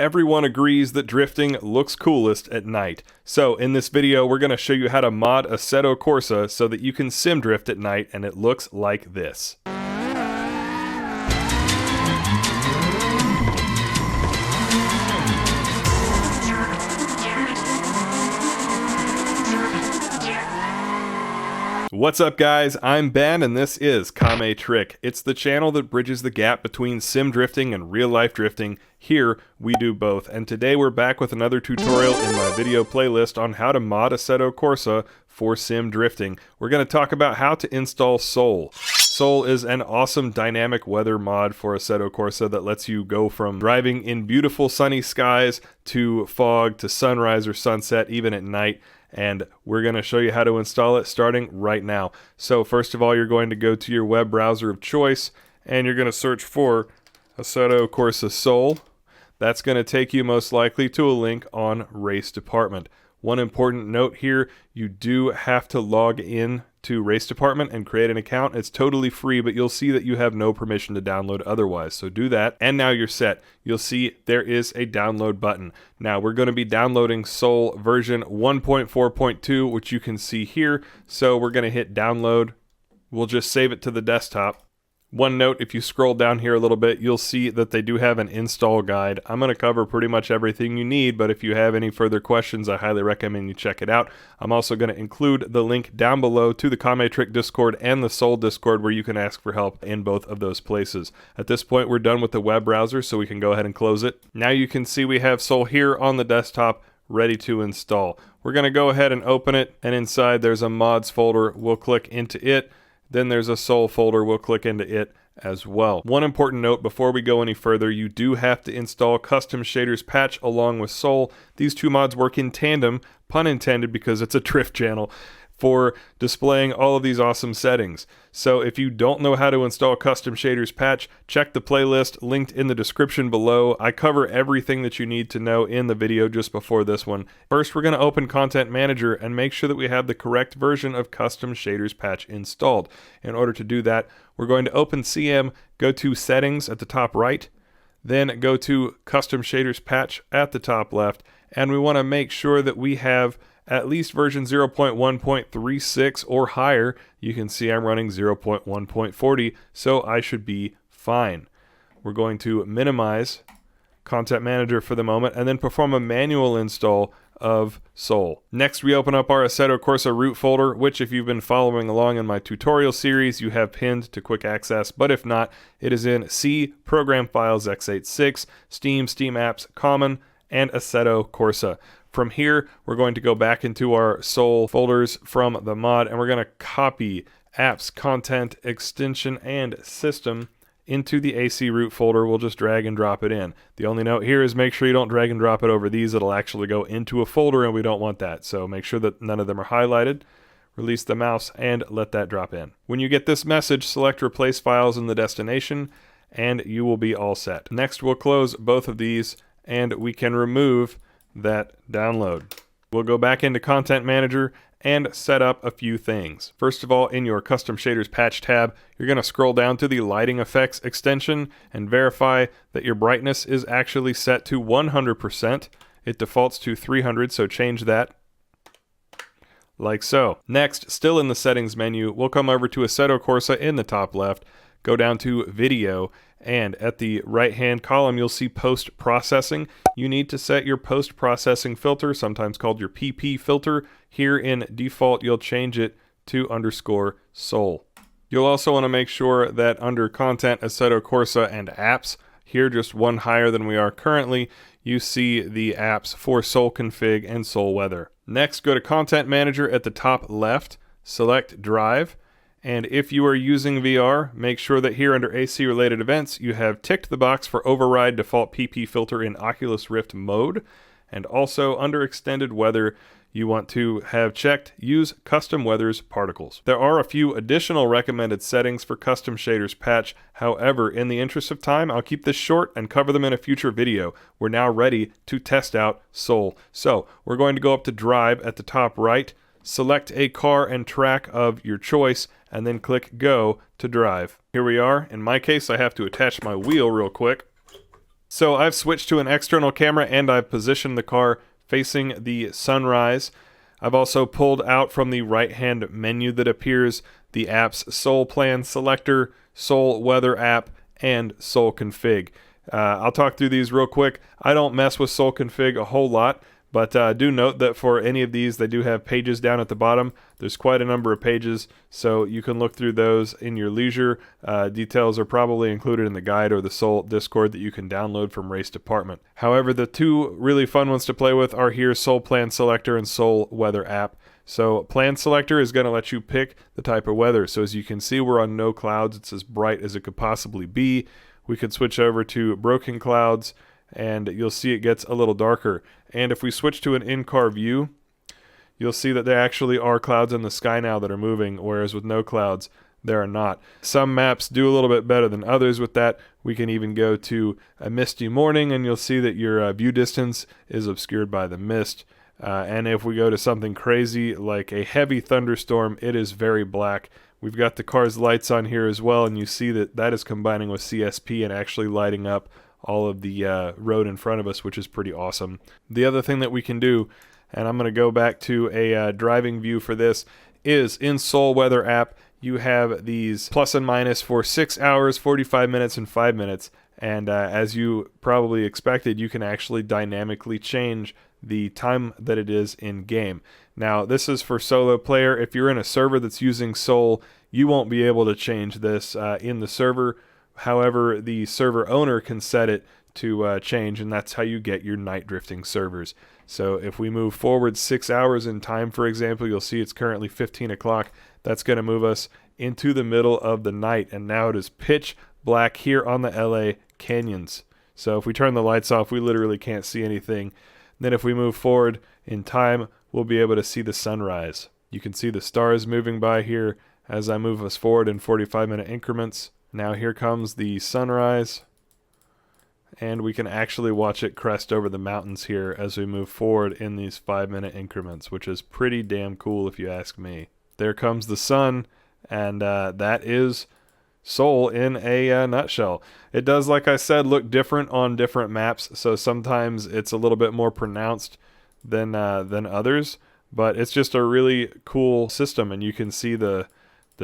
Everyone agrees that drifting looks coolest at night. So in this video, we're going to show you how to mod Assetto Corsa so that you can sim drift at night and it looks like this. What's up guys, I'm Ben and this is Kame Trick. It's the channel that bridges the gap between sim drifting and real life drifting. Here we do both, and today we're back with another tutorial in my video playlist on how to mod Assetto Corsa for sim drifting. We're going to talk about how to install Sol. Sol is an awesome dynamic weather mod for Assetto Corsa that lets you go from driving in beautiful sunny skies to fog to sunrise or sunset even at night. And we're going to show you how to install it starting right now. So first of all, you're going to go to your web browser of choice and you're going to search for Assetto Corsa Sol. That's going to take you most likely to a link on Race Department. One important note here, you do have to log in to Race Department and create an account. It's totally free, but you'll see that you have no permission to download otherwise. So do that, and now you're set. You'll see there is a download button. Now we're going to be downloading Sol version 1.4.2, which you can see here. So we're going to hit download. We'll just save it to the desktop. One note, if you scroll down here a little bit, you'll see that they do have an install guide. I'm going to cover pretty much everything you need, but if you have any further questions, I highly recommend you check it out. I'm also going to include the link down below to the Kame Trick Discord and the Sol Discord where you can ask for help in both of those places. At this point, we're done with the web browser, so we can go ahead and close it. Now you can see we have Sol here on the desktop, ready to install. We're going to go ahead and open it, and inside there's a mods folder. We'll click into it. Then there's a Sol folder, we'll click into it as well. One important note before we go any further, you do have to install Custom Shaders Patch along with Sol. These two mods work in tandem, pun intended because it's a drift channel, for displaying all of these awesome settings. So if you don't know how to install Custom Shaders Patch, check the playlist linked in the description below. I cover everything that you need to know in the video just before this one. First, we're going to open Content Manager and make sure that we have the correct version of Custom Shaders Patch installed. In order to do that, we're going to open CM, go to Settings at the top right, then go to Custom Shaders Patch at the top left, and we want to make sure that we have at least version 0.1.36 or higher. You can see I'm running 0.1.40, so I should be fine. We're going to minimize Content Manager for the moment and then perform a manual install of Sol. Next, we open up our Assetto Corsa root folder, which if you've been following along in my tutorial series, you have pinned to quick access, but if not, it is in C, Program Files x86, Steam, Steam Apps, Common, and Assetto Corsa. From here, we're going to go back into our Sol folders from the mod, and we're going to copy apps, content, extension, and system into the AC root folder. We'll just drag and drop it in. The only note here is make sure you don't drag and drop it over these. It'll actually go into a folder, and we don't want that. So make sure that none of them are highlighted. Release the mouse and let that drop in. When you get this message, select Replace Files in the destination, and you will be all set. Next, we'll close both of these, and we can remove that download. We'll go back into Content Manager and set up a few things. First of all, in your Custom Shaders Patch tab, you're going to scroll down to the Lighting Effects extension and verify that your brightness is actually set to 100%. It defaults to 300, so change that like so. Next, still in the Settings menu, we'll come over to Assetto Corsa in the top left, go down to Video, and at the right-hand column, you'll see Post-Processing. You need to set your Post-Processing filter, sometimes called your PP filter. Here in default, you'll change it to _Sol. You'll also want to make sure that under Content, Assetto Corsa, and Apps, here just one higher than we are currently, you see the apps for Sol Config and Sol Weather. Next, go to Content Manager at the top left, select Drive, and if you are using VR, make sure that here under AC related events, you have ticked the box for override default PP filter in Oculus Rift mode. And also under extended weather, you want to have checked use custom weather's particles. There are a few additional recommended settings for Custom Shaders Patch. However, in the interest of time, I'll keep this short and cover them in a future video. We're now ready to test out Sol. So we're going to go up to Drive at the top right, select a car and track of your choice, and then click Go to drive. Here we are. In my case, I have to attach my wheel real quick. So I've switched to an external camera and I've positioned the car facing the sunrise. I've also pulled out from the right-hand menu that appears the app's Sol Plan Selector, Sol Weather app, and Sol Config. I'll talk through these real quick. I don't mess with Sol Config a whole lot, but do note that for any of these, they do have pages down at the bottom. There's quite a number of pages, so you can look through those in your leisure. Details are probably included in the guide or the Sol Discord that you can download from Race Department. However, the two really fun ones to play with are here, Sol Plan Selector and Sol Weather app. So Plan Selector is going to let you pick the type of weather. So as you can see, we're on no clouds. It's as bright as it could possibly be. We could switch over to broken clouds, and you'll see it gets a little darker. And if we switch to an in-car view, you'll see that there actually are clouds in the sky now that are moving, whereas with no clouds, there are not. Some maps do a little bit better than others with that. We can even go to a misty morning, and you'll see that your view distance is obscured by the mist. And if we go to something crazy like a heavy thunderstorm, it is very black. We've got the car's lights on here as well, and you see that that is combining with CSP and actually lighting up all of the road in front of us, which is pretty awesome. The other thing that we can do, and I'm going to go back to a driving view for this, is in Sol Weather app, you have these plus and minus for 6 hours, 45 minutes, and 5 minutes. And as you probably expected, you can actually dynamically change the time that it is in game. Now, this is for solo player. If you're in a server that's using Sol, you won't be able to change this in the server. However, the server owner can set it to change, and that's how you get your night drifting servers. So if we move forward 6 hours in time, for example, you'll see it's currently 15 o'clock. That's going to move us into the middle of the night, and now it is pitch black here on the LA canyons. So if we turn the lights off, we literally can't see anything. Then if we move forward in time, we'll be able to see the sunrise. You can see the stars moving by here as I move us forward in 45-minute increments. Now here comes the sunrise, and we can actually watch it crest over the mountains here as we move forward in these 5-minute increments, which is pretty damn cool if you ask me. There comes the sun, and that is Sol in a nutshell. It does, like I said, look different on different maps, so sometimes it's a little bit more pronounced than others, but it's just a really cool system, and you can see the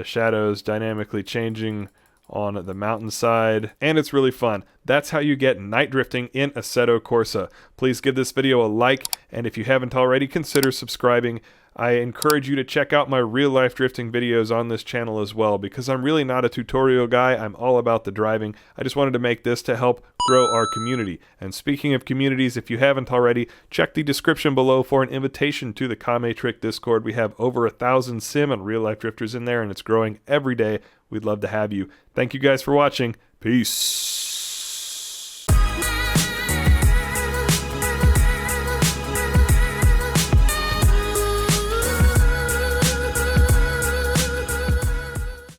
shadows dynamically changing on the mountainside, and it's really fun. That's how you get night drifting in Assetto Corsa. Please give this video a like, and if you haven't already, consider subscribing. I encourage you to check out my real-life drifting videos on this channel as well, because I'm really not a tutorial guy. I'm all about the driving. I just wanted to make this to help grow our community. And speaking of communities, if you haven't already, check the description below for an invitation to the Kame Trick Discord. We have over 1,000 sim and real-life drifters in there, and it's growing every day. We'd love to have you. Thank you guys for watching. Peace.